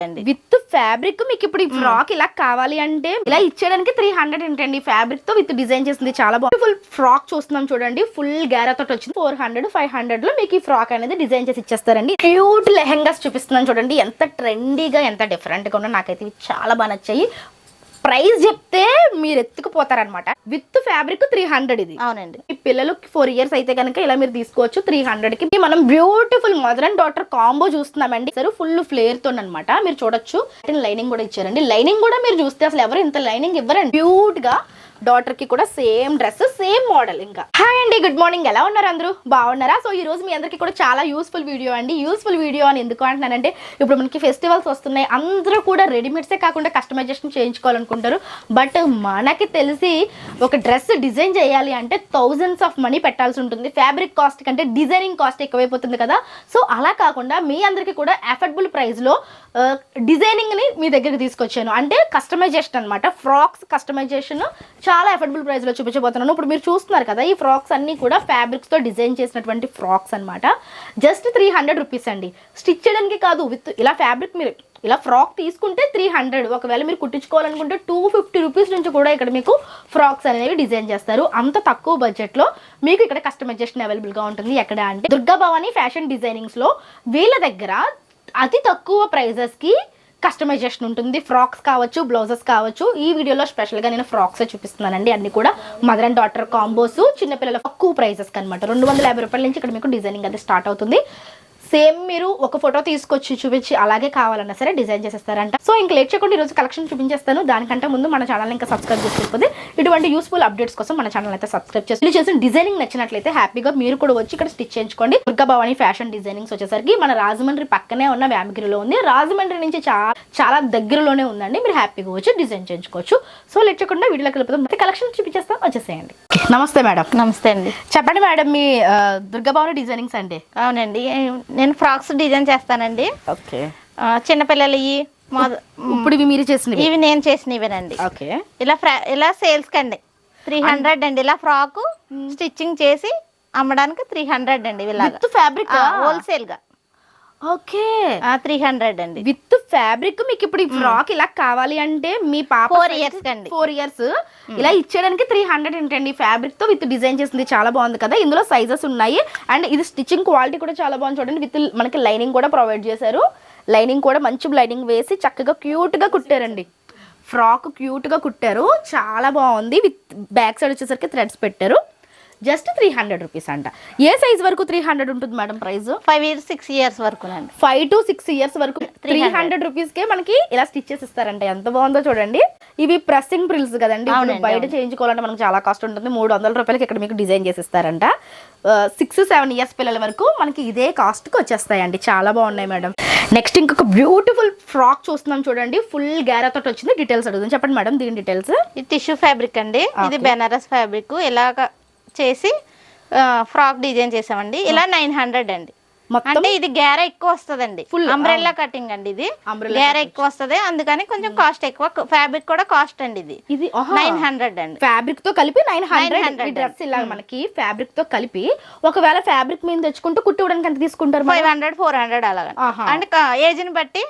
అండి. With fabric. మీకు ఇప్పుడు ఈ ఫ్రాక్ ఇలా కావాలి అంటే ఇలా ఇచ్చేయడానికి 300 ఏంటండి, ఫ్యాబ్రిక్ తో విత్ డిజైన్ చేసింది. చాలా బాగుంది. ఫుల్ ఫ్రాక్ చూస్తున్నాం చూడండి, ఫుల్ గ్యారా తోటి వచ్చింది. 400 500 లో మీకు ఈ ఫ్రాక్ అనేది డిజైన్ చేసి ఇచ్చేస్తారండి. క్యూట్ లెహెంగాస్ చూపిస్తున్నాను చూడండి, ఎంత ట్రెండీగా ఎంత డిఫరెంట్ గా ఉన్నా. నాకైతే ఇవి చాలా బాగా నచ్చాయి. ప్రైస్ చెప్తే మీరు ఎత్తుకుపోతారనమాట. విత్ ఫ్యాబ్రిక్ 300 ఇది. అవునండి. ఈ పిల్లలు 4 years అయితే కనుక ఇలా మీరు తీసుకోవచ్చు 300 కి. మనం beautiful mother and daughter combo చూస్తున్నామండి. సరే ఫుల్ ఫ్లేర్ తో అనమాట. మీరు చూడొచ్చు లైనింగ్ కూడా ఇచ్చారండి. లైనింగ్ కూడా మీరు చూస్తే అసలు ఎవరు ఇంత లైనింగ్ ఇవ్వరండి. క్యూట్ గా డాటర్ కి కూడా సేమ్ డ్రెస్, సేమ్ మోడల్. ఇంకా హాయ్ అండి, గుడ్ మార్నింగ్. ఎలా ఉన్నారు అందరూ? బాగున్నారా? సో ఈ రోజు మీ అందరికీ కూడా చాలా యూస్ఫుల్ వీడియో అండి. యూస్ఫుల్ వీడియో అని ఎందుకు అంటున్నానంటే, ఇప్పుడు మనకి ఫెస్టివల్స్ వస్తున్నాయి. అందరూ కూడా రెడీమేడ్సే కాకుండా కస్టమైజేషన్ చేయించుకోవాలనుకుంటారు. బట్ మనకి తెలిసి ఒక డ్రెస్ డిజైన్ చేయాలి అంటే థౌజండ్స్ ఆఫ్ మనీ పెట్టాల్సి ఉంటుంది. ఫ్యాబ్రిక్ కాస్ట్ కంటే డిజైనింగ్ కాస్ట్ ఎక్కువైపోతుంది కదా. సో అలా కాకుండా మీ అందరికీ కూడా అఫోర్డబుల్ ప్రైస్ లో డిజైనింగ్ ని మీ దగ్గరికి తీసుకొచ్చాను. అంటే కస్టమైజేషన్ అనమాట. ఫ్రాక్స్ కస్టమైజేషన్ చాలా అఫోర్డబుల్ ప్రైస్ లో చూపించబోతున్నాను. ఇప్పుడు మీరు చూస్తున్నారు కదా, ఈ ఫ్రాక్స్ అన్ని కూడా ఫ్యాబ్రిక్స్ తో డిజైన్ చేసినటువంటి ఫ్రాక్స్ అనమాట. జస్ట్ 300 రూపీస్ అండి. స్టిచ్ చేయడానికి కాదు, విత్ ఇలా ఫ్యాబ్రిక్ మీరు ఇలా ఫ్రాక్ తీసుకుంటే 300. ఒకవేళ మీరు కుట్టించుకోవాలనుకుంటే 250 రూపీస్ నుంచి కూడా ఇక్కడ మీకు ఫ్రాక్స్ అనేవి డిజైన్ చేస్తారు. అంత తక్కువ బడ్జెట్ లో మీకు ఇక్కడ కస్టమైజేషన్ అవైలబుల్ గా ఉంటుంది. ఎక్కడ అంటే దుర్గా భవాని ఫ్యాషన్ డిజైనింగ్స్ లో వీళ్ళ దగ్గర అతి తక్కువ ప్రైజెస్ కి కస్టమైజేషన్ ఉంటుంది. ఫ్రాక్స్ కావచ్చు, బ్లౌజెస్ కావచ్చు. ఈ వీడియోలో స్పెషల్ గా నేను ఫ్రాక్స్ చూపిస్తున్నానండి. అన్ని కూడా మదర్ అండ్ డాటర్ కాంబోస్, చిన్నపిల్లల తక్కువ ప్రైజెస్ అనమాట. 250 రూపాయల నుంచి ఇక్కడ మీకు డిజైనింగ్ అది స్టార్ట్ అవుతుంది. సేమ్ మీరు ఒక ఫోటో తీసుకొచ్చి చూపించి అలాగే కావాలన్నా సరే డిజైన్ చేసేస్తారంట. సో ఇంకా లేట్ చేయకుండా ఈరోజు కలెక్షన్ చూపించేస్తాను. దానికంటే ముందు మన ఛానల్ ఇంకా సబ్స్క్రైబ్ చేసుకోకపోతే ఇటువంటి యూస్ఫుల్ అప్డేట్స్ కోసం మన ఛానల్ అయితే సబ్స్క్రైబ్ చేసిన డిజైనింగ్ నచ్చినట్లయితే హ్యాపీగా మీరు కూడా వచ్చి ఇక్కడ స్టిచ్ చేయించుకోండి. దుర్గా భవాని ఫ్యాషన్ డిజైనింగ్స్ వచ్చేసరికి మన రాజమండ్రి పక్కనే ఉన్న వ్యామగిరిలో ఉంది. రాజమండ్రి నుంచి చాలా దగ్గరలోనే ఉందండి. మీరు హ్యాపీగా వచ్చి డిజైన్ చేయించుకోవచ్చు. సో లేట్ చేయకుండా వీడియోలోకి వెళ్ళిపోతాం. కలెక్షన్ చూపించేస్తాం, వచ్చేసేయండి. నమస్తే మేడం. నమస్తే అండి. చెప్పండి మేడం, మీ దుర్గా భవాని డిజైనింగ్స్ అంటే? అవునండి, నేను ఫ్రాక్స్ డిజైన్ చేస్తానండి. ఓకే. చిన్నపిల్లలు ఇప్పుడు ఇవి మీరు చేసినవి? ఇవి నేను చేసినవేనండి. ఓకే. ఇలా సేల్స్ కండి 300 అండి. ఇలా ఫ్రాక్ స్టిచ్చింగ్ చేసి అమ్మడానికి 300 అండి. విత్ ఫ్యాబ్రిక్ హోల్సేల్ గా. ఓకే. 300 అండి విత్ ఫ్యాబ్రిక్. మీకు ఇప్పుడు ఈ ఫ్రాక్ ఇలా కావాలి అంటే మీ పాప 4 years కండి. 4 years ఇలా ఇచ్చేయడానికి 300 ఏంటండి. ఫ్యాబ్రిక్ తో విత్ డిజైన్ చేసింది. చాలా బాగుంది కదా. ఇందులో సైజెస్ ఉన్నాయి. అండ్ ఇది స్టిచ్చింగ్ క్వాలిటీ కూడా చాలా బాగుంది చూడండి. విత్ మనకి లైనింగ్ కూడా ప్రొవైడ్ చేశారు. లైనింగ్ కూడా మంచి లైనింగ్ వేసి చక్కగా క్యూట్ గా కుట్టారండి. ఫ్రాక్ క్యూట్ గా కుట్టారు, చాలా బాగుంది. విత్ బ్యాక్ సైడ్ వచ్చేసరికి థ్రెడ్స్ పెట్టారు. జస్ట్ 300 రూపీస్ అంట. ఏ సైజ్ వరకు 300 ఉంటుంది మేడం ప్రైస్? 5 years 6 years వరకు. 5 to 6 years వరకు 300 రూపీస్ కే మనకి ఇలా స్టిచ్ చేసి ఇస్తారంట. ఎంత బాగుందో చూడండి. ఇవి ప్రెస్సింగ్ ప్రిల్స్ కదండి. బయట చేయించుకోవాలంటే మనకు చాలా కాస్ట్ ఉంటుంది. 300 రూపాయలకి ఇక్కడ మీకు డిజైన్ చేసి ఇస్తారంట. 6-7 years పిల్లల వరకు మనకి ఇదే కాస్ట్ కి వచ్చేస్తాయండి. చాలా బాగున్నాయి మేడం. నెక్స్ట్ ఇంకొక బ్యూటిఫుల్ ఫ్రాక్ చూస్తున్నాం చూడండి. ఫుల్ గ్యారా తోటి వచ్చింది. డీటెయిల్స్ అడుగుతుంది. చెప్పండి మేడం దీని డీటెయిల్స్. ఇది టిష్యూ ఫ్యాబ్రిక్ అండి. ఇది బెనారస్ ఫ్యాబ్రిక్. ఇలాగా చేసి ఫ్రాక్ డిజైన్ చేసామండి. ఇలా 900 అండి. అంటే ఇది గ్యారా ఎక్కువ వస్తుందండి. ఫుల్ అంబ్రెల్లా కటింగ్ అండి. ఇది గ్యారా ఎక్కువ వస్తుంది, అందుకని కొంచెం కాస్ట్ ఎక్కువ. ఫ్యాబ్రిక్ కూడా కాస్ట్ అండి. ఇది 900 అండి. ఫ్యాబ్రిక్ తో కలిపి 900. డ్రెస్ ఇలా మనకి ఫ్యాబ్రిక్ తో కలిపి ఒకవేళ ఫ్యాబ్రిక్ మీద తెచ్చుకుంటూ కుట్టివ్వడానికి ఎంత తీసుకుంటారు? 500-400 అలాగా. అంటే ఏజ్ ని బట్టి,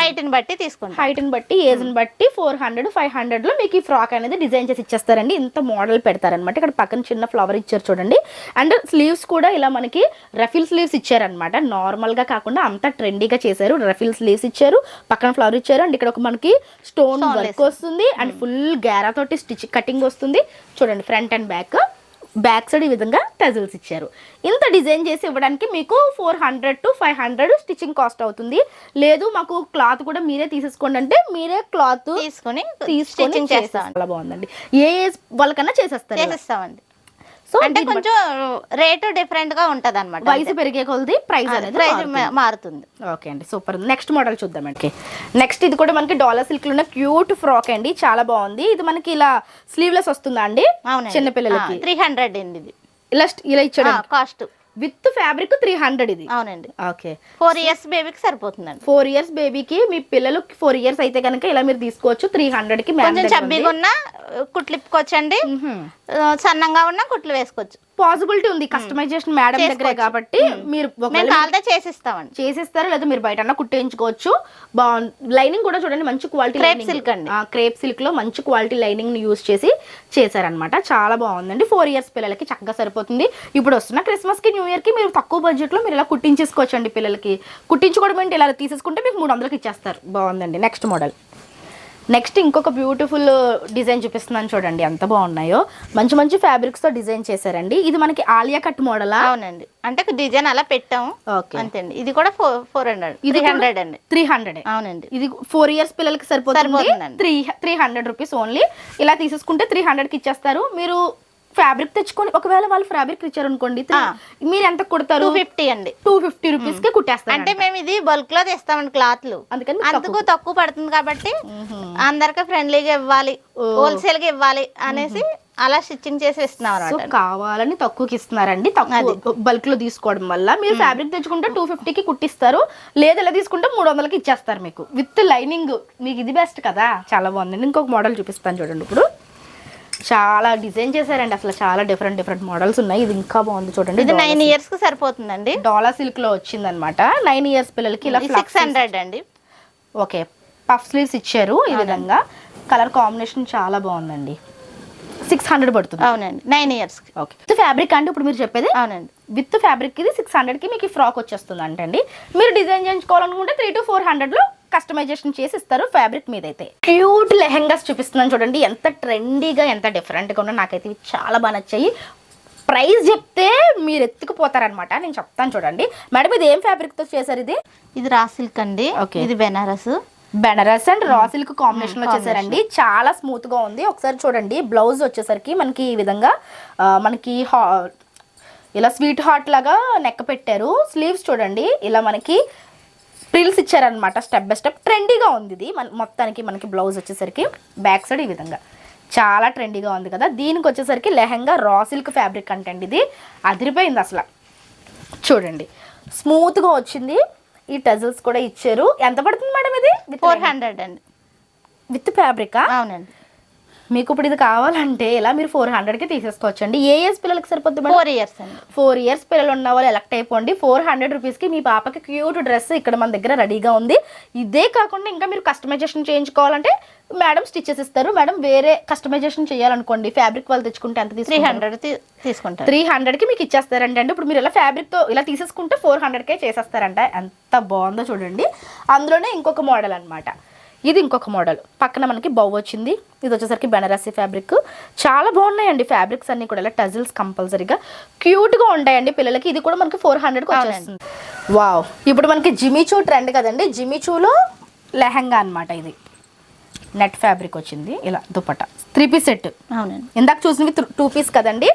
హైట్ ని బట్టి తీసుకుంటారు. హైట్ ని బట్టి, ఏజ్ ని బట్టి 400-500 లో మీకు ఈ ఫ్రాక్ అనేది డిజైన్ చేసి ఇచ్చేస్తారండి. ఇంత మోడల్ పెడతారనమాట. ఇక్కడ పక్కన చిన్న ఫ్లవర్ ఇచ్చారు చూడండి. అండ్ స్లీవ్స్ కూడా ఇలా మనకి రఫిల్ స్లీవ్స్ ఇచ్చారు అనమాట. నార్మల్ గా కాకుండా అంతా ట్రెండీగా చేశారు. రఫిల్ స్లీవ్స్ ఇచ్చారు, పక్కన ఫ్లవర్ ఇచ్చారు. అండ్ ఇక్కడ ఒక మనకి స్టోన్ వర్క్ వస్తుంది. అండ్ ఫుల్ గ్యారా తోటి స్టిచ్ కటింగ్ వస్తుంది చూడండి. ఫ్రంట్ అండ్ బ్యాక్ సైడ్ ఈ విధంగా టజిల్స్ ఇచ్చారు. ఇంత డిజైన్ చేసి ఇవ్వడానికి మీకు 400-500 స్టిచ్చింగ్ కాస్ట్ అవుతుంది. లేదు మాకు క్లాత్ కూడా మీరే తీసేసుకోండి అంటే మీరే క్లాత్ తీసుకొని చేస్తాం. చాలా బాగుందండి. ఏ ఏజ్ వాళ్ళకన్నా చేసేస్తామండి. సో అంటే కొంచెం రేటు డిఫరెంట్ గా ఉంటది అనమాట. వయసు పెరిగే కొలది ప్రైస్ అనేది మారుతుంది. ఓకే అండి, సూపర్. నెక్స్ట్ మోడల్ చూద్దామండి. నెక్స్ట్ ఇది కూడా మనకి డాలర్ సిల్క్ లో ఉన్న క్యూట్ ఫ్రాక్ అండి. చాలా బాగుంది. ఇది మనకి ఇలా స్లీవ్లెస్ వస్తుందా అండి? చిన్నపిల్లలకి 300 అండి. ఇది ఇలా ఇచ్చాడు కాస్ట్. విత్ ఫ్యాబ్రిక్ 300 ఇది. అవునండి. ఓకే. 4 years బేబీకి సరిపోతుందండి. 4 years బేబీకి మీ పిల్లలు 4 years అయితే కనుక ఇలా మీరు తీసుకోవచ్చు. 300 కి కొంచెం చబ్బీగా ఉన్నా కుట్లు ఇప్పుకోవచ్చండి, సన్నంగా ఉన్నా కుట్లు వేసుకోవచ్చు. పాసిబిలిటీ ఉంది కస్టమైజేషన్ మేడం దగ్గరే కాబట్టి మీరు మేము కావాలంటే చేసిస్తామండి. చేసిస్తారు, లేదా మీరు బయట కుట్టించుకోవచ్చు. బాగుంది. లైనింగ్ కూడా చూడండి మంచి క్వాలిటీ క్రేప్ సిల్క్ అండి. క్రేప్ సిల్క్ లో మంచి క్వాలిటీ లైనింగ్ ని యూజ్ చేసి చేశారనమాట. చాలా బాగుందండి. 4 years పిల్లలకి చక్కగా సరిపోతుంది. ఇప్పుడు వస్తున్న క్రిస్మస్ కి న్యూ ఇయర్ కి మీరు తక్కువ బడ్జెట్ లో మీరు ఇలా కుట్టించేసుకోవచ్చు అండి. పిల్లలకి కుట్టించుకోవడం ఏంటి, ఇలా తీసేసుకుంటే మీకు 300కి ఇచ్చేస్తారు. బాగుందండి. Next model. నెక్స్ట్ ఇంకొక బ్యూటిఫుల్ డిజైన్ చూపిస్తున్నాను చూడండి ఎంత బాగున్నాయో. మంచి మంచి ఫ్యాబ్రిక్స్ తో డిజైన్ చేశారండి. ఇది మనకి ఆలియా కట్ మోడల్. అవునండి, అంటే డిజైన్ అలా పెట్టాము అంతే అండి. ఇది కూడా 400, ఇది 300 అండి. 300. అవునండి. ఇది 4 years పిల్లలకి సరిపోతుంది. 300 రూపీస్ ఓన్లీ. ఇలా తీసేసుకుంటే 300కి ఇచ్చేస్తారు. మీరు ఫ్యాబ్రిక్ తెచ్చుకొని ఒకవేళ వాళ్ళు ఫ్యాబ్రిక్ ఇచ్చారు అనుకోండి, మీరు ఎంత కుడతారు? 250 అండి. 250 రూపీస్ కి కుట్టేస్తారు. అంటే మేము ఇది బల్క్ లో తెస్తామండి క్లాత్లు, అందుకు తక్కువ పడుతుంది కాబట్టి అందరికి ఫ్రెండ్లీగా ఇవ్వాలి, హోల్సేల్ గా ఇవ్వాలి అనేసి అలా స్టిచ్చింగ్ చేసి ఇస్తున్నాం అన్నమాట. కావాలని తక్కువకి ఇస్తున్నారండి. తక్కువ బల్క్ లో తీసుకోవడం వల్ల మీరు ఫ్యాబ్రిక్ తెచ్చుకుంటే 250కి కుట్టిస్తారు, లేదా ఇలా తీసుకుంటే 300కి ఇచ్చేస్తారు మీకు విత్ లైనింగ్. మీకు ఇది బెస్ట్ కదా. చాలా బాగుందండి. ఇంకొక మోడల్ చూపిస్తాను చూడండి. ఇప్పుడు చాలా డిజైన్ చేశారండి, అసలు చాలా డిఫరెంట్ మోడల్స్ ఉన్నాయి. ఇది ఇంకా బాగుంది చూడండి. ఇది 9 years కి సరిపోతుందండి. డోలా సిల్క్ లో వచ్చింది అనమాట. 9 years పిల్లలకి ఇలా 600 అండి. ఓకే, పఫ్ స్లీవ్స్ ఇచ్చారు ఈ విధంగా. కలర్ కాంబినేషన్ చాలా బాగుందండి. 600 పడుతుంది. అవునండి, 9 years. ఓకే, విత్ ఫ్యాబ్రిక్ అంటే ఇప్పుడు మీరు చెప్పేది. అవునండి, విత్ ఫ్యాబ్రిక్ ఇది 600కి మీకు ఫ్రాక్ వచ్చేస్తుంది అంటండి. మీరు డిజైన్ చేయించుకోవాలనుకుంటే 300 to 400లో కస్టమైజేషన్ చేసి ఇస్తారు ఫ్యాబ్రిక్ మీద. అయితే క్యూట్ లెహెంగాస్ చూపిస్తున్నాను చూడండి. ఎంత ట్రెండీగా ఎంత డిఫరెంట్గా ఉన్నా నాకైతే ఇవి చాలా బాగా నచ్చాయి. ప్రైస్ చెప్తే మీరు ఎత్తుకుపోతారనమాట. నేను చెప్తాను చూడండి. మేడం ఇది ఏం ఫ్యాబ్రిక్ తో చేశారు? ఇది రా సిల్క్ అండి. ఇది Banaras and raw silk combination లో చేశారండి. చాలా స్మూత్ గా ఉంది. ఒకసారి చూడండి. బ్లౌజ్ వచ్చేసరికి మనకి ఈ విధంగా మనకి ఇలా స్వీట్ హార్ట్ లాగా నెక్ పెట్టారు. స్లీవ్స్ చూడండి ఇలా మనకి ప్రిల్స్ ఇచ్చారనమాట. స్టెప్ బై స్టెప్ ట్రెండీగా ఉంది ఇది. మొత్తానికి మనకి బ్లౌజ్ వచ్చేసరికి బ్యాక్ సైడ్ ఈ విధంగా చాలా ట్రెండీగా ఉంది కదా. దీనికి వచ్చేసరికి లెహంగా రా సిల్క్ ఫ్యాబ్రిక్ అంటండి. ఇది అదిరిపోయింది అసలు. చూడండి స్మూత్గా వచ్చింది. ఈ టజల్స్ కూడా ఇచ్చారు. ఎంత పడుతుంది మేడం ఇది? 400 అండి విత్ ఫ్యాబ్రికా? అవునండి. మీకు ఇప్పుడు ఇది కావాలంటే ఇలా మీరు 400కి తీసేసుకోవచ్చండి. ఏ ఏజ్ పిల్లలకి సరిపోతుంది? 4 years అండి. 4 years పిల్లలు ఉన్న వాళ్ళు ఎలక్ట్ అయిపోండి. 400 రూపీస్కి మీ పాపకి క్యూట్ డ్రెస్ ఇక్కడ మన దగ్గర రెడీగా ఉంది. ఇదే కాకుండా ఇంకా మీరు కస్టమైజేషన్ చేయించుకోవాలంటే మేడం స్టిచెస్ ఇస్తారు. మేడం వేరే కస్టమైజేషన్ చేయాలనుకోండి ఫ్యాబ్రిక్ వాళ్ళు తెచ్చుకుంటే ఎంత 300 తీసుకుంటారు. 300కి మీకు ఇచ్చేస్తారంట అండి. ఇప్పుడు మీరు ఇలా ఫ్యాబ్రిక్తో ఇలా తీసేసుకుంటే 400కే చేసేస్తారంట. ఎంత బాగుందో చూడండి. అందులోనే ఇంకొక మోడల్ అనమాట. ఇది ఇంకొక మోడల్. పక్కన మనకి బౌ వచ్చింది. ఇది వచ్చేసరికి బెనారసీ ఫ్యాబ్రిక్. చాలా బాగున్నాయండి ఫ్యాబ్రిక్స్ అన్ని కూడా. ఇలా టజిల్స్ కంపల్సరీగా క్యూట్గా ఉంటాయండి పిల్లలకి. ఇది కూడా మనకి 400కి వచ్చేస్తుంది. వావ్, ఇప్పుడు మనకి జిమిచూ ట్రెండ్ కదండి. జిమిచూలో లెహంగా అనమాట. ఇది నెట్ ఫ్యాబ్రిక్ వచ్చింది. ఇలా దుపట్టా 3 piece సెట్. అవునండి, ఇందాక చూసినవి 2 piece కదండి.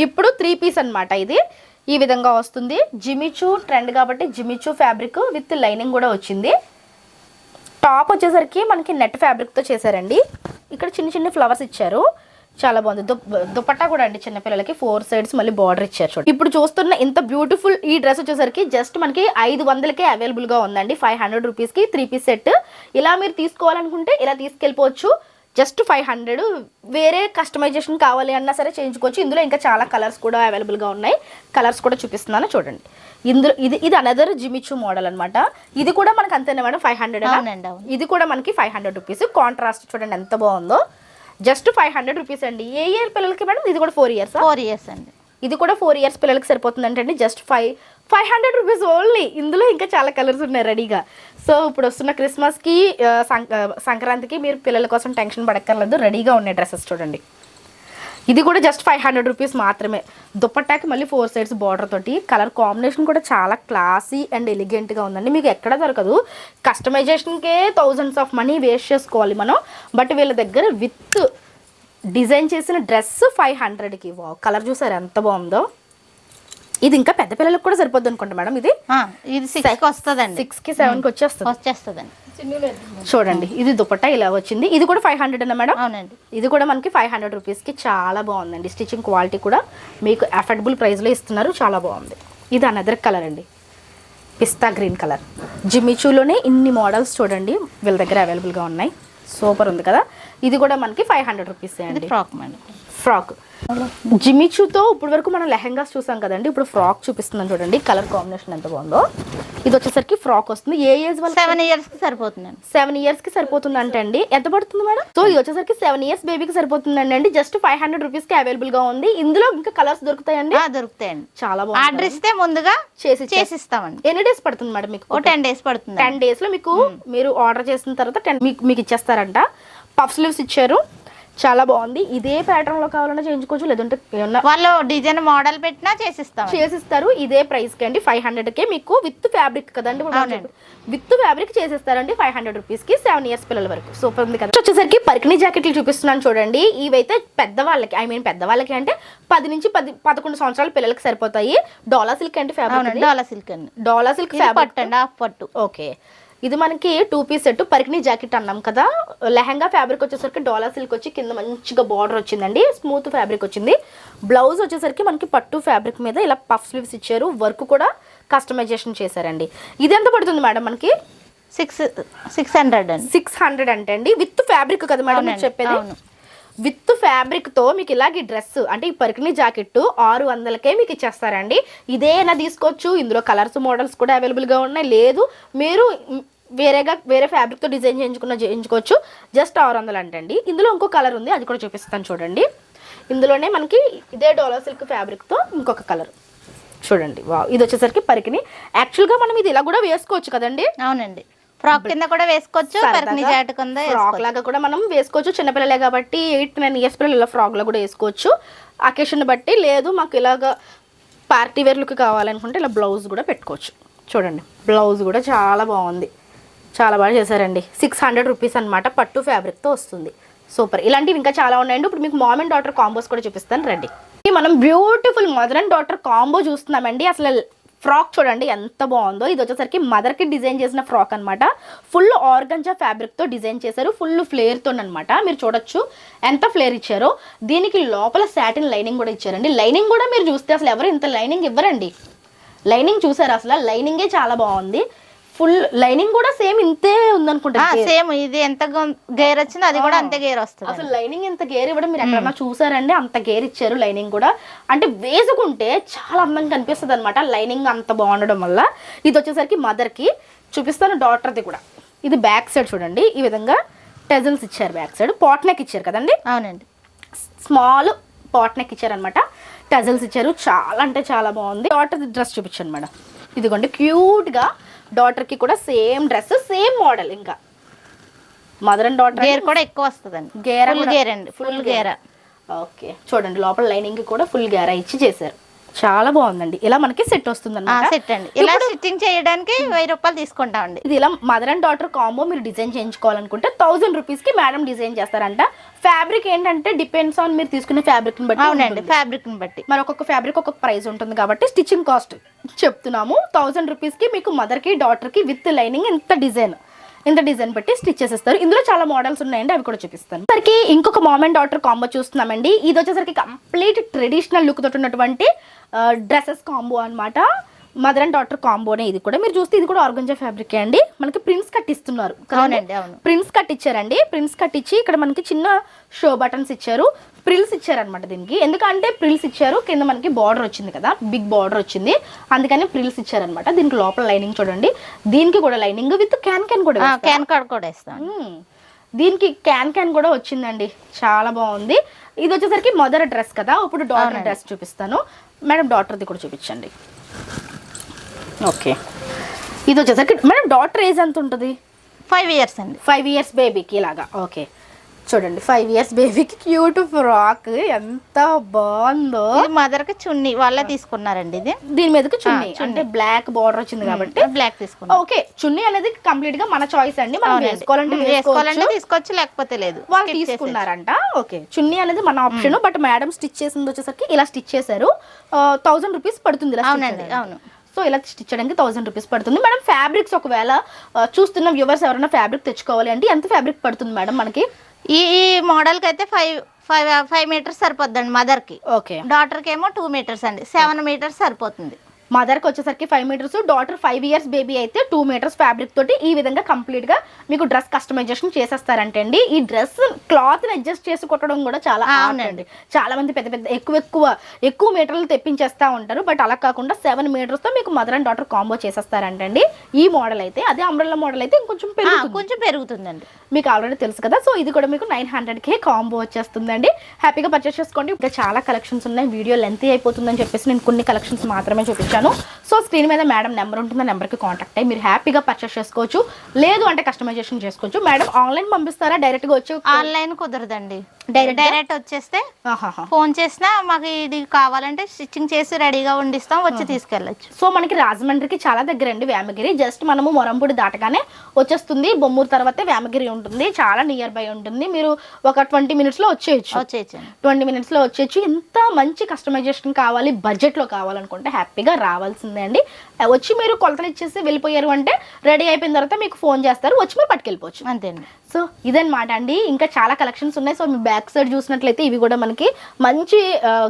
ఇప్పుడు 3 piece అనమాట. ఇది ఈ విధంగా వస్తుంది. జిమిచూ ట్రెండ్ కాబట్టి జిమిచూ ఫ్యాబ్రిక్ విత్ లైనింగ్ కూడా వచ్చింది. టాప్ వచ్చేసరికి మనకి నెట్ ఫ్యాబ్రిక్తో చేశారండి. ఇక్కడ చిన్న చిన్న ఫ్లవర్స్ ఇచ్చారు. చాలా బాగుంది. దుపట్టా కూడా అండి చిన్నపిల్లలకి 4 sides మళ్ళీ బార్డర్ ఇచ్చారు చూడండి. ఇప్పుడు చూస్తున్న ఇంత బ్యూటిఫుల్ ఈ డ్రెస్ వచ్చేసరికి జస్ట్ మనకి 500కే అవైలబుల్గా ఉందండి. 500 రూపీస్కి 3 piece సెట్. ఇలా మీరు తీసుకోవాలనుకుంటే ఇలా తీసుకెళ్ళిపోవచ్చు. జస్ట్ 500. వేరే కస్టమైజేషన్ కావాలి అన్నా సరే చేయించుకోవచ్చు. ఇందులో ఇంకా చాలా కలర్స్ కూడా అవైలబుల్గా ఉన్నాయి. కలర్స్ కూడా చూపిస్తున్నాను చూడండి. ఇందులో ఇది అనదర్ జిమిచూ మోడల్ అనమాట. ఇది కూడా మనకి అంతేనా మేడం? 500. ఇది కూడా మనకి 500 రూపీస్. కాంట్రాస్ట్ చూడండి ఎంత బాగుందో. జస్ట్ 500 రూపీస్ అండి. ఏ ఇయర్ పిల్లలకి మేడం? ఇది కూడా 4 years. 4 years అండి. ఇది కూడా 4 years పిల్లలకి సరిపోతుంది అంటే జస్ట్ 500 రూపీస్ ఓన్లీ. ఇందులో ఇంకా చాలా కలర్స్ ఉన్నాయి రెడీగా. సో ఇప్పుడు వస్తున్న క్రిస్మస్కి సంక్రాంతికి మీరు పిల్లల కోసం టెన్షన్ పడక్కర్లేదు. రెడీగా ఉన్నాయి డ్రెస్సెస్ చూడండి. ఇది కూడా జస్ట్ 500 రూపీస్ మాత్రమే. దుపట్టాకి మళ్ళీ 4 sides బార్డర్ తోటి. కలర్ కాంబినేషన్ కూడా చాలా క్లాసీ అండ్ ఎలిగెంట్గా ఉందండి. మీకు ఎక్కడ దొరకదు. కస్టమైజేషన్కే thousands of money వేస్ట్ చేసుకోవాలి మనం. బట్ వీళ్ళ దగ్గర విత్ డిజైన్ చేసిన డ్రెస్ 500కి. వావ్, కలర్ చూసారు ఎంత బాగుందో. ఇది ఇంకా పెద్ద పిల్లలకు కూడా సరిపోద్ది అనుకుంటా మేడం. ఇది 6కి వస్తుందండి. 6కి 7కి వచ్చేస్తుందండి. చూడండి ఇది దుపట్టా ఇలా వచ్చింది. ఇది కూడా 500 అన్న మేడం? అవునండి. ఇది కూడా మనకి 500 రూపీస్కి చాలా బాగుందండి. స్టిచ్చింగ్ క్వాలిటీ కూడా మీకు అఫోర్డబుల్ ప్రైస్లో ఇస్తున్నారు. చాలా బాగుంది. ఇది అనదర్ కలర్ అండి, పిస్తా గ్రీన్ కలర్. జిమిచూలోనే ఇన్ని మోడల్స్ చూడండి వీళ్ళ దగ్గర అవైలబుల్గా ఉన్నాయి. సూపర్ ఉంది కదా. ఇది కూడా మనకి 500 రూపీస్ అండి. Frock madam. ఫ్రాక్ జిమిచూతో ఇప్పుడు వరకు మనం లెహెంగాస్ చూసాం కదండి, ఇప్పుడు ఫ్రాక్ చూపిస్తున్నాం చూడండి. కలర్ కాంబినేషన్ ఎంత బాగుందో. ఇది వచ్చేసరికి ఫ్రాక్ వస్తుంది. ఏ ఏజ్ వల్ల? 7 years కి సరిపోతుంది. 7 years కి సరిపోతుంది అంటే అండి ఎంత పడుతుంది మేడం? సో ఇది వచ్చేసరికి 7 years బేబీకి సరిపోతుందండి అండి. జస్ట్ 500 రూపీస్ కి అవైలబుల్ గా ఉంది. ఇందులో ఇంకా కలర్స్ దొరుకుతాయండి? దొరుకుతాయండి. చాలా బాగుంది. ఆర్డర్ ఇస్తే ముందుగా చేసిస్తామండి. ఎన్ని డేస్ పడుతుంది మేడం మీకు? 10 days పడుతుంది. 10 days లో మీకు మీరు ఆర్డర్ చేసిన తర్వాత 10 మీకు ఇచ్చేస్తారంట. పఫ్ స్లీవ్స్ ఇచ్చారు, చాలా బాగుంది. ఇదే ప్యాటర్న్ లో కావాలన్నా చేయించుకోవచ్చు, లేదంటే వాళ్ళు డిజైన్ మోడల్ పెట్టినా చేసిస్తారు. ఇదే ప్రైస్ కి అండి 500 కే మీకు విత్ ఫ్యాబ్రిక్ కదండి, విత్ ఫ్యాబ్రిక్ చేసిస్తారండి 500 రూపీస్ కి 7 years పిల్లల వరకు. సూపర్ ఉంది కదా. వచ్చేసరికి పరికిణి జాకెట్లు చూపిస్తున్నాను చూడండి. ఇవైతే పెద్దవాళ్ళకి, పెద్దవాళ్ళకి అంటే 10 నుంచి 11 సంవత్సరాల పిల్లలకి సరిపోతాయి. డోలా సిల్క్ అంటే ఫ్యాబ్రిక్, డోలా సిల్క్ ఫ్యాబ్రిక్ అండి, హాఫ్ పట్టు. ఓకే, ఇది మనకి 2 piece సెట్. పరికిణి జాకెట్ అన్నాం కదా. లెహంగా ఫ్యాబ్రిక్ వచ్చేసరికి డోలా సిల్క్ వచ్చి కింద మంచిగా బార్డర్ వచ్చిందండి, స్మూత్ ఫ్యాబ్రిక్ వచ్చింది. బ్లౌజ్ వచ్చేసరికి మనకి పట్టు ఫ్యాబ్రిక్ మీద ఇలా పఫ్ స్లీవ్స్ ఇచ్చారు, వర్క్ కూడా కస్టమైజేషన్ చేశారండి. ఇది ఎంత పడుతుంది మేడం మనకి? 600 అండి. 600 అంటే అండి విత్ ఫ్యాబ్రిక్ కదా మేడం మీరు చెప్పేది? విత్ ఫ్యాబ్రిక్ తో మీకు ఇలాగే డ్రెస్ అంటే ఈ పరికిణి జాకెట్ 600కే మీకు ఇచ్చేస్తారండి. ఇదేనా తీసుకోవచ్చు. ఇందులో కలర్స్ మోడల్స్ కూడా అవైలబుల్ గా ఉన్నాయి. లేదు మీరు వేరే ఫ్యాబ్రిక్ తో డిజైన్ చేయించుకోవచ్చు. జస్ట్ 600 అంటండి. ఇందులో ఇంకో కలర్ ఉంది, అది కూడా చూపిస్తాను చూడండి. ఇందులోనే మనకి ఇదే డోలా సిల్క్ ఫ్యాబ్రిక్ తో ఇంకొక కలర్ చూడండి. వావ్, ఇది వచ్చేసరికి పరికిణి. యాక్చువల్ గా మనం ఇది ఇలా కూడా వేసుకోవచ్చు కదండి? అవునండి, ఫ్రాక్ కింద కూడా వేసుకోవచ్చు, ఫ్రాక్ లాగా కూడా మనం వేసుకోవచ్చు. చిన్నపిల్లలే కాబట్టి 8-9 years పిల్లలు ఇలా ఫ్రాక్ లా కూడా వేసుకోవచ్చు అకేషన్ బట్టి. లేదు మాకు ఇలాగా పార్టీ వేర్ లుక్ కావాలనుకుంటే ఇలా బ్లౌజ్ కూడా పెట్టుకోవచ్చు. చూడండి, బ్లౌజ్ కూడా చాలా బాగుంది, చాలా బాగా చేశారండి. 600 రూపీస్ అనమాట, పట్టు ఫ్యాబ్రిక్తో వస్తుంది. సూపర్. ఇలాంటివి ఇంకా చాలా ఉన్నాయండి. ఇప్పుడు మీకు మామ్ అండ్ డాటర్ కాంబోస్ కూడా చూపిస్తాను రండి. మనం beautiful mother and daughter combo చూస్తున్నామండి. అసలు ఫ్రాక్ చూడండి ఎంత బాగుందో. ఇది వచ్చేసరికి మదర్కి డిజైన్ చేసిన ఫ్రాక్ అనమాట. ఫుల్ ఆర్గంజా ఫ్యాబ్రిక్తో డిజైన్ చేశారు, ఫుల్ ఫ్లేర్తో అనమాట. మీరు చూడొచ్చు ఎంత ఫ్లేర్ ఇచ్చారో. దీనికి లోపల సాటిన్ లైనింగ్ కూడా ఇచ్చారండి. లైనింగ్ కూడా మీరు చూస్తే అసలు ఎవరు ఇంత లైనింగ్ ఇవ్వరండి. లైనింగ్ చూసారు, అసలు లైనింగే చాలా బాగుంది. ఫుల్ లైనింగ్ కూడా సేమ్ ఇంతే ఉందనుకుంటా. సేమ్ ఇది ఎంత గేర్ వచ్చిందో అది కూడా అంతే గేర్ వస్తుంది. అసలు లైనింగ్ ఎంత గేర్ ఇవ్వడం మీరు ఎక్కడన్నా చూసారండి? అంత గేర్ ఇచ్చారు లైనింగ్ కూడా. అంటే వేసుకుంటే చాలా అందంగా కనిపిస్తుంది అనమాట, లైనింగ్ అంత బాగుండడం వల్ల. ఇది వచ్చేసరికి మదర్కి చూపిస్తాను, డాటర్ది కూడా. ఇది బ్యాక్ సైడ్ చూడండి, ఈ విధంగా టెజల్స్ ఇచ్చారు. బ్యాక్ సైడ్ పాట్ నెక్ ఇచ్చారు కదండి? అవునండి, స్మాల్ పాట్ నెక్ ఇచ్చారు అనమాట. టెజల్స్ ఇచ్చారు, చాలా అంటే చాలా బాగుంది. డాటర్ డ్రెస్ చూపించాను మేడం. ఇదిగోండి క్యూట్గా డాటర్కి కూడా సేమ్ డ్రెస్, సేమ్ మోడల్. ఇంకా మదర్ అండ్ డాటర్ గేర్ కూడా ఎక్కువ వస్తుందండి. గేర్ అండి, ఫుల్ గేర్. ఓకే, చూడండి లోపల లైనింగ్ కూడా ఫుల్ గేరా ఇచ్చి చేశారు. చాలా బాగుందండి. ఇలా మనకి సెట్ వస్తుంది అన్నమాట. సెట్ అండి. ఇలా స్టిచ్చింగ్ చేయడానికి 1000 రూపాయలు తీసుకుంటామండి. ఇది ఇలా మదర్ అండ్ డాటర్ కాంబో మీరు డిజైన్ చేయించుకోవాలనుకుంటే 1000 రూపీస్కి మేడం డిజైన్ చేస్తారంట. ఫ్యాబ్రిక్ ఏంటంటే డిపెండ్స్ ఆన్ మీరు తీసుకునే ఫ్యాబ్రిక్ ని బట్టి. అవునండి, ఫ్యాబ్రిక్ ని బట్టి. మరి ఒక్కొక్క ఫ్యాబ్రిక్ ఒక్కొక్క ప్రైస్ ఉంటుంది కాబట్టి స్టిచ్చింగ్ కాస్ట్ చెప్తున్నాము. 1000 రూపీస్కి మీకు మదర్కి డాటర్కి విత్ లైనింగ్ ఇంత డిజైన్ పెట్టి స్టిచ్ చేసేస్తారు. ఇందులో చాలా మోడల్స్ ఉన్నాయండి, అవి కూడా చూపిస్తాను. సరికి ఇంకొక మామ్ అండ్ డాటర్ కాంబో చూస్తున్నామండి. ఇది వచ్చేసరికి కంప్లీట్ ట్రెడిషనల్ లుక్ తోటి ఉన్నటువంటి డ్రెస్సెస్ కాంబో అనమాట. మదర్ అండ్ డాటర్ కాంబోనే. ఇది కూడా మీరు చూస్తే ఇది కూడా ఆర్గంజా ఫ్యాబ్రిక్ అండి. మనకి ప్రిన్స్ కట్ ఇస్తున్నారు. ప్రిన్స్ కట్ ఇచ్చారండి. ప్రిన్స్ కట్ ఇచ్చి ఇక్కడ మనకి చిన్న షో బటన్స్ ఇచ్చారు, ప్రిల్స్ ఇచ్చారనమాట దీనికి. ఎందుకంటే ప్రిల్స్ ఇచ్చారు, కింద మనకి బార్డర్ వచ్చింది కదా, బిగ్ బార్డర్ వచ్చింది, అందుకని ప్రిల్స్ ఇచ్చారనమాట. దీనికి లోపల లైనింగ్ చూడండి, దీనికి కూడా లైనింగ్ విత్ క్యాన్ కూడా ఇస్తాను. దీనికి క్యాన్ కూడా వచ్చిందండి, చాలా బాగుంది. ఇది వచ్చేసరికి మదర్ డ్రెస్ కదా. ఇప్పుడు డాటర్ డ్రెస్ చూపిస్తాను మేడం. డాటర్ది కూడా చూపించండి. ఓకే, ఇది వచ్చేసరికి మేడం డాటర్ ఏజ్ ఎంత ఉంటుంది? 5 years అండి. 5 years బేబీకి ఇలాగా. ఓకే, చూడండి 5 years బేబీకి క్యూట్ ఫ్రాక్ ఎంత బాగుందో. మదర్ కి చున్నీ వాళ్ళ తీసుకున్నారండి. ఇది దీని మీదకి చున్నీ అంటే బ్లాక్ బార్డర్ వచ్చింది కాబట్టి బ్లాక్ తీసుకున్నాం. ఓకే, చున్నీ అనేది కంప్లీట్ గా మన చాయిస్ అండి. మనం వేసుకోవాలంటే తీసుకోవచ్చు, లేకపోతే లేదు. వాళ్ళు తీసుకున్నారంట. ఓకే, చున్నీ అనేది మన ఆప్షన్. బట్ మేడం స్టిచ్ చేసింది వచ్చేసరికి ఇలా స్టిచ్ చేశారు. 1000 రూపీస్ పడుతుంది. అవునండి, అవును. సో ఇలా స్టిచ్ చేయడానికి 1000 రూపీస్ పడుతుంది మేడం. ఫ్యాబ్రిక్స్ ఒకవేళ చూస్తున్న వ్యూవర్స్ ఎవరైనా ఫ్యాబ్రిక్ తెచ్చుకోవాలి అంటే ఎంత ఫ్యాబ్రిక్ పడుతుంది మేడం మనకి? ఈ మోడల్ కి అయితే 5 meters సరిపోద్దండి మదర్ కి. ఓకే, డాటర్ కి ఏమో 2 meters అండి. 7 meters సరిపోతుంది. మదర్కి వచ్చేసరికి 5 మీటర్స్, డాటర్ 5 ఇయర్స్ బేబీ అయితే 2 మీటర్స్ ఫ్యాబ్రిక్ తోటి ఈ విధంగా కంప్లీట్ గా మీకు డ్రెస్ కస్టమైజేషన్ చేసేస్తారంటే అండి. ఈ డ్రెస్ క్లాత్ ని అడ్జస్ట్ చేసి కుట్టడం కూడా చాలా అవునండి. చాలా మంది పెద్ద పెద్ద ఎక్కువ మీటర్లు తెప్పించేస్తా ఉంటారు. బట్ అలా కాకుండా 7 మీటర్స్ తో మీకు మదర్ అండ్ డాటర్ కాంబో చేసేస్తారంటండి ఈ మోడల్ అయితే. అదే అంబ్రెల్లా మోడల్ అయితే ఇంకొంచెం పెరుగుతుందండి. మీకు ఆల్రెడీ తెలుసు కదా. సో ఇది కూడా మీకు 900కే కాంబో వచ్చేస్తుందండి. హ్యాపీగా పర్చేస్ చేసుకోండి. ఇంకా చాలా కలెక్షన్స్ ఉన్నాయి. వీడియో లెంతీ అయిపోతుందని చెప్పేసి నేను కొన్ని కలెక్షన్స్ మాత్రమే చూపించాను. సో స్క్రీన్ మీద మేడం నెంబర్ ఉంటుంది, నెంబర్కి కాంటాక్ట్ అయ్యి మీరు హ్యాపీగా పర్చేస్ చేసుకోవచ్చు. లేదు అంటే కస్టమైజేషన్ చేసుకోవచ్చు. మేడం ఆన్లైన్ పంపిస్తారా, డైరెక్ట్గా వచ్చి? ఆన్లైన్ కుదరదండి, డైరెక్ట్ వచ్చేస్తే ఫోన్ చేసినా మాకు ఇది కావాలంటే స్టిచ్చింగ్ చేసి రెడీగా ఉండిస్తాం, వచ్చి తీసుకెళ్ళచ్చు. సో మనకి రాజమండ్రికి చాలా దగ్గర అండి వేమగిరి. జస్ట్ మనము మొరంపూడి దాటగానే వచ్చేస్తుంది. బొమ్మూరు తర్వాతే వేమగిరి ఉంటుంది, చాలా నియర్ బై ఉంటుంది. మీరు ఒక 20 మినిట్స్లో వచ్చేయచ్చు. 20 మినిట్స్లో వచ్చేయచ్చు. ఇంత మంచి కస్టమైజేషన్ కావాలి, బడ్జెట్లో కావాలనుకుంటే హ్యాపీగా రావాల్సిందే అండి. వచ్చి మీరు కొలతలు ఇచ్చేసి వెళ్ళిపోయారు అంటే రెడీ అయిపోయిన తర్వాత మీకు ఫోన్ చేస్తారు, వచ్చి మీరు పట్టుకెళ్ళిపోవచ్చు. అంతేండి. సో ఇదన్నమాట అండి. ఇంకా చాలా కలెక్షన్స్ ఉన్నాయి. సో మీ బ్యాక్ సైడ్ చూసినట్లయితే ఇవి కూడా మనకి మంచి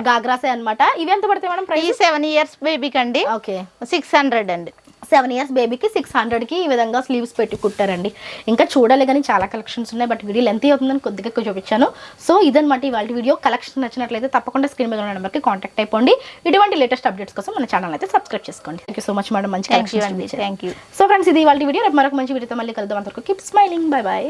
గాగ్రాసే అనమాట. ఇవి ఎంత పడతాయి మేడం ప్రైస్? 7 ఇయర్స్ బేబీకి అండి. ఓకే, 600 అండి. 7 ఇయర్స్ బేబీకి 600కి ఈ విధంగా స్లీవ్స్ పెట్టి కుట్టారండి. ఇంకా చూడాలి కానీ చాలా కలెక్షన్స్ ఉన్నాయి. బట్ వీడియో లెంత్ అవుతుందని కొద్దిగా ఎక్కువ చూపించాను. సో ఇదన్నమాట ఇవాళ వీడియో. కలెక్షన్ నచ్చినట్లయితే తప్పకుండా స్క్రీన్ మీద ఉన్న నెంబర్కి కాంటాక్ట్ అయిపోండి. ఇటువంటి లేటెస్ట్ అప్డేట్స్ కోసం మన ఛానల్ అయితే సబ్స్క్రైబ్ చేసుకోండి. Thank you so much madam, మంచి collection. Thank you. So friends ఇది ఇవాళ వీడియో. రేపు మరొక మంచి వీడియోతో మళ్ళీ కలుద్దాం. అంతవరకు కీప్ స్మైలింగ్. Bye bye.